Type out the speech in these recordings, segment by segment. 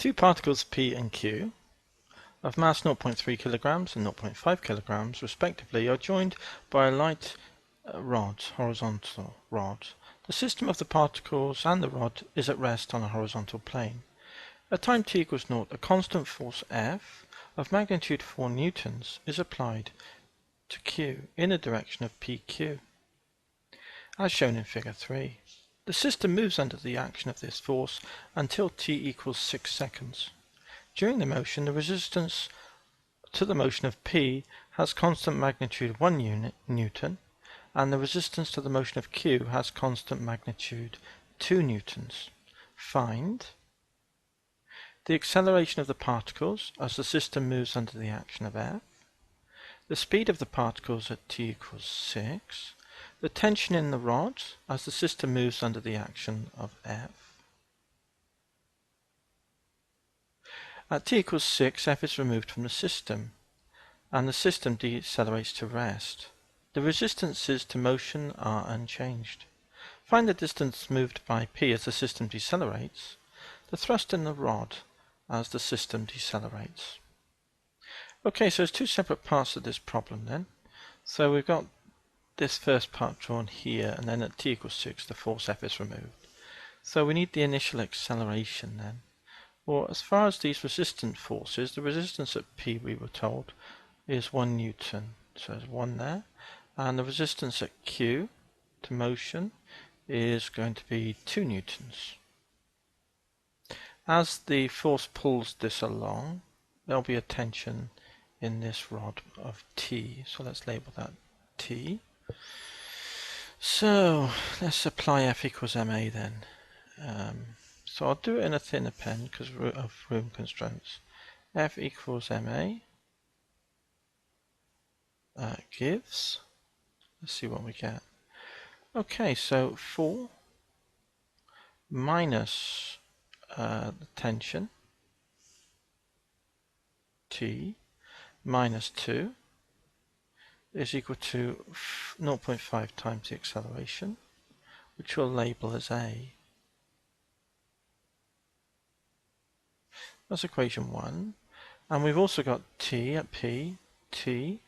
Two particles P and Q of mass 0.3 kilograms and 0.5 kilograms respectively are joined by a light horizontal rod. The system of the particles and the rod is at rest on a horizontal plane. At time t equals 0, a constant force F of magnitude 4 newtons is applied to Q in the direction of PQ, as shown in figure 3. The system moves under the action of this force until t equals 6 seconds. During the motion, the resistance to the motion of P has constant magnitude 1 newton, and the resistance to the motion of Q has constant magnitude 2 newtons. Find the acceleration of the particles as the system moves under the action of F, the speed of the particles at t equals 6, the tension in the rod as the system moves under the action of F. At t equals 6, F is removed from the system, and the system decelerates to rest. The resistances to motion are unchanged. Find the distance moved by P as the system decelerates, the thrust in the rod as the system decelerates. Okay, so there's two separate parts of this problem then. So we've got this first part drawn here, and then at t equals 6 the force F is removed. So we need the initial acceleration then. Well, as far as these resistant forces, the resistance at P, we were told, is 1 newton. So there's 1 there. And the resistance at Q to motion is going to be 2 newtons. As the force pulls this along, there'll be a tension in this rod of T. So let's label that T. So let's apply F equals ma then. So I'll do it in a thinner pen because of room constraints. F equals ma gives, let's see what we get. Okay, so 4 minus the tension T minus 2 is equal to 0.5 times the acceleration, which we'll label as A. That's equation 1. And we've also got T at P, T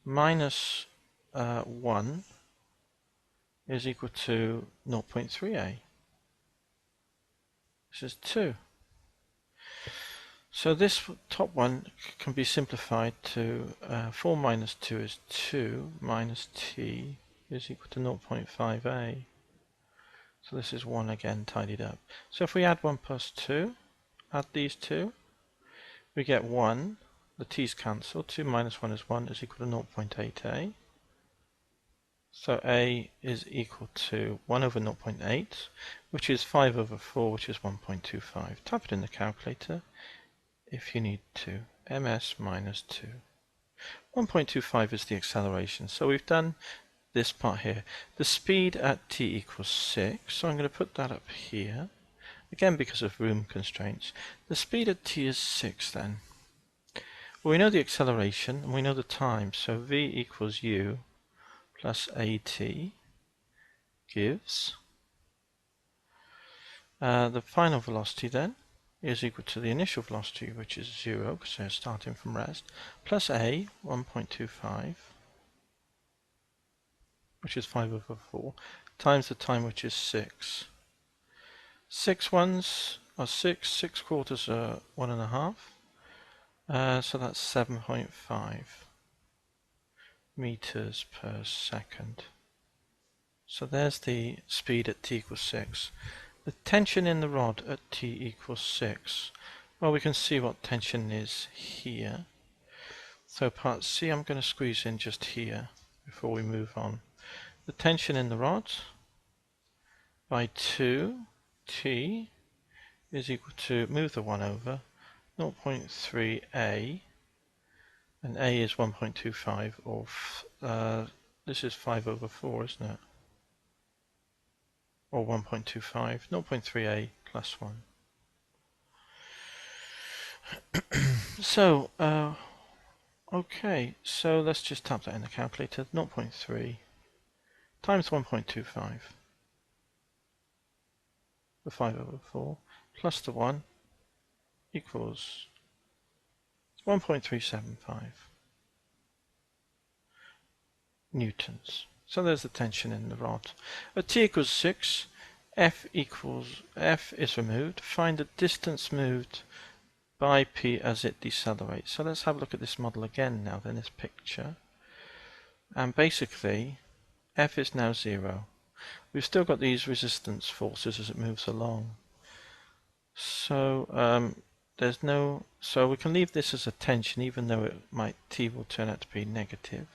minus 1 is equal to 0.3A. This is 2. So this top one can be simplified to 4 minus 2 is 2 minus T is equal to 0.5A. So this is 1 again tidied up. So if we add 1 plus 2, add these two, we get 1, the t's cancel, 2 minus 1 is 1 is equal to 0.8a. So a is equal to 1 over 0.8, which is 5 over 4, which is 1.25. Type it in the calculator if you need to. ms minus 2. 1.25 is the acceleration. So we've done this part here. The speed at t equals 6, so I'm going to put that up here. Again, because of room constraints. The speed at t is 6 then. Well, we know the acceleration and we know the time, so v equals u plus at gives the final velocity then is equal to the initial velocity, which is 0 because they're starting from rest, plus a 1.25, which is 5 over 4, times the time, which is 6. 6 ones are 6, 6 quarters are 1.5, so that's 7.5 meters per second. So there's the speed at t equals 6. The tension in the rod at t equals 6. Well, we can see what tension is here. So part C I'm going to squeeze in just here before we move on. The tension in the rod by 2t is equal to, move the 1 over, 0.3a, and a is 1.25, or this is 5 over 4, isn't it? Or 1.25, 0.3a plus 1. So, okay, so let's just type that in the calculator. 0.3 times 1.25, the 5 over 4, plus the 1, equals 1.375 newtons. So there's the tension in the rod. At t equals 6, F is removed. Find the distance moved by P as it decelerates. So let's have a look at this model again now, then this picture. And basically, F is now 0. We've still got these resistance forces as it moves along. So so we can leave this as a tension, even though T will turn out to be negative,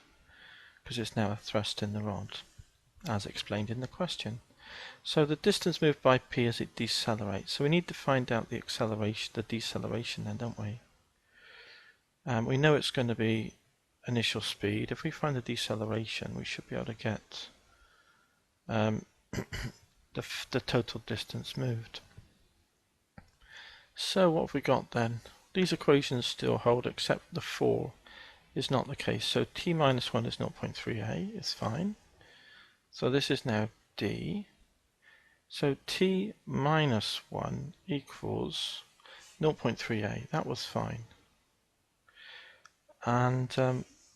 because it's now a thrust in the rod, as explained in the question. So the distance moved by P as it decelerates. So we need to find out the acceleration, the deceleration then, don't we? We know it's going to be initial speed. If we find the deceleration, we should be able to get the total distance moved. So what have we got then? These equations still hold, except the 4 is not the case. So t minus 1 is 0.3a, it's fine. So this is now d. So t minus 1 equals 0.3a. That was fine. And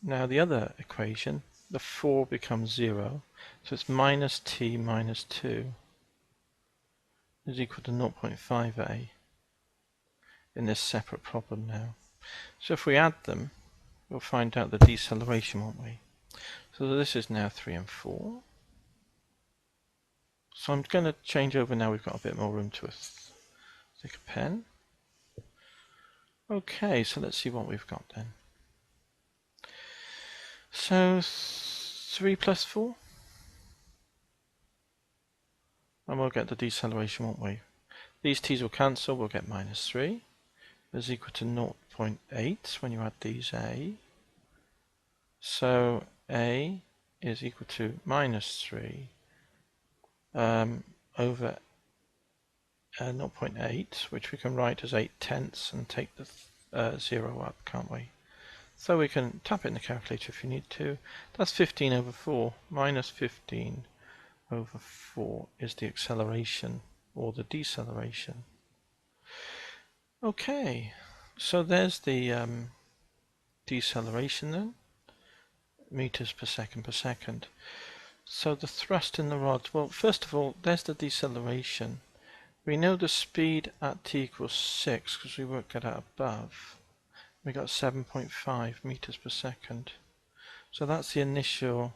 now the other equation, the 4 becomes 0. So it's minus t minus 2 is equal to 0.5a in this separate problem now. So if we add them, we'll find out the deceleration, won't we? So this is now 3 and 4. So I'm going to change over now. We've got a bit more room to stick a pen. Okay, so let's see what we've got then. So 3 plus 4. And we'll get the deceleration, won't we? These t's will cancel. We'll get minus 3 is equal to 0.8 when you add these a. So a is equal to minus 3 over 0.8, which we can write as 8/10 and take the 0 up, can't we? So we can tap it in the calculator if you need to. That's 15 over 4. Minus 15 over 4 is the acceleration or the deceleration. Okay, so there's the deceleration then, meters per second. So the thrust in the rod, well, first of all, there's the deceleration. We know the speed at t equals 6 because we worked that out above. We got 7.5 meters per second. So that's the initial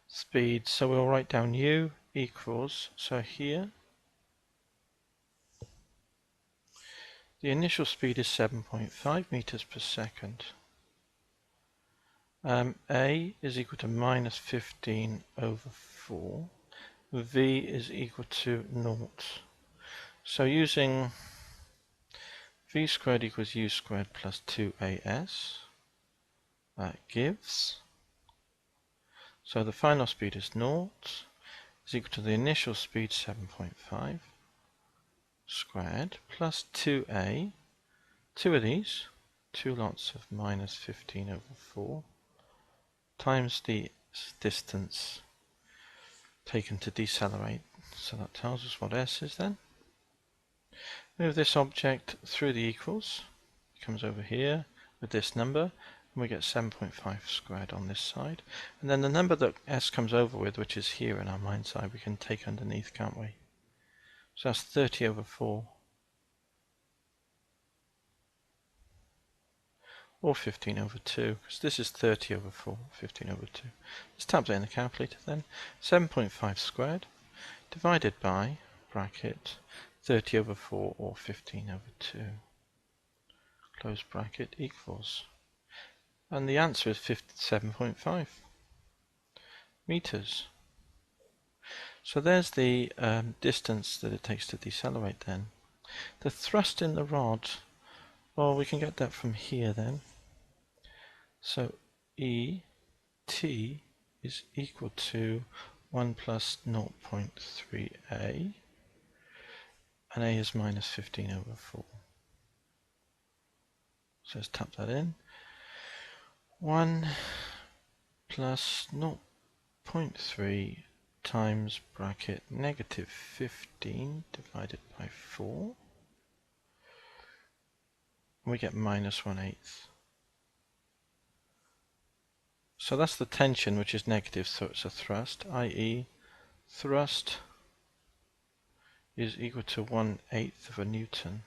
speed. So we'll write down u equals, so here, the initial speed is 7.5 meters per second. A is equal to minus 15 over 4. V is equal to 0. So using v squared equals u squared plus 2as, that gives, so the final speed is 0, is equal to the initial speed 7.5 squared plus 2a, 2 of these, 2 lots of minus 15 over 4, times the distance taken to decelerate. So that tells us what s is then. Move this object through the equals, it comes over here with this number, and we get 7.5 squared on this side. And then the number that s comes over with, which is here in our mind's eye, we can take underneath, can't we? So that's 30 over 4. Or 15 over 2, because this is 30 over 4, 15 over 2. Let's tap that in the calculator then. 7.5 squared divided by, bracket, 30 over 4 or 15 over 2. Close bracket equals. And the answer is 57.5 meters. So there's the distance that it takes to decelerate then. The thrust in the rod, well, we can get that from here then. So E t is equal to 1 plus 0.3a, and a is minus 15 over 4. So let's tap that in. 1 plus 0.3 times bracket negative 15 divided by 4 we get minus 1/8. So that's the tension, which is negative, so it's a thrust, i.e. thrust is equal to 1/8 of a Newton.